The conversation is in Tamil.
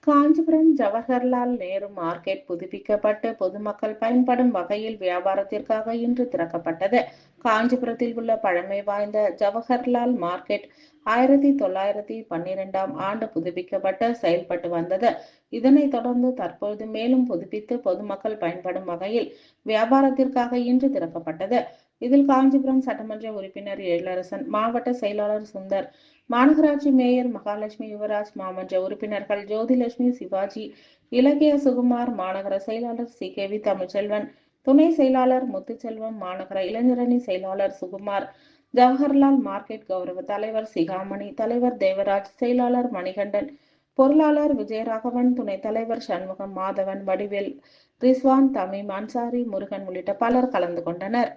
காஞ்சிபுரம் ஜவஹர்லால் நேரு மார்க்கெட் புதுப்பிக்கப்பட்டு பொதுமக்கள் பயன்படும் வகையில் வியாபாரத்திற்காக இன்று திறக்கப்பட்டது. காஞ்சிபுரத்தில் உள்ள பழமை வாய்ந்த ஜவஹர்லால் மார்க்கெட் 1912ஆம் ஆண்டு புதுப்பிக்கப்பட்டு செயல்பட்டு வந்தது. இதனைத் தொடர்ந்து தற்போது மேலும் புதுப்பித்து பொதுமக்கள் பயன்படும் வகையில் வியாபாரத்திற்காக இன்று திறக்கப்பட்டது. இதில் காஞ்சிபுரம் சட்டமன்ற உறுப்பினர் எழிலரசன், மாவட்ட செயலாளர் சுந்தர், மாநகராட்சி மேயர் மகாலட்சுமி யுவராஜ், மாமன்ற உறுப்பினர்கள் ஜோதிலட்சுமி, சிவாஜி, இலக்கிய சுகுமார், மாநகர செயலாளர் CKV தமிழ்ச்செல்வன், துணை செயலாளர் முத்துச்செல்வம், மாநகர இளைஞரணி செயலாளர் சுகுமார், ஜவஹர்லால் மார்க்கெட் கௌரவ தலைவர் சிகாமணி, தலைவர் தேவராஜ், செயலாளர் மணிகண்டன், பொருளாளர் விஜயராகவன், துணைத் தலைவர் சண்முகம், மாதவன், வடிவேல், ரிஸ்வான், தமீம், அன்சாரி, முருகன் உள்ளிட்ட பலர் கலந்து கொண்டனர்.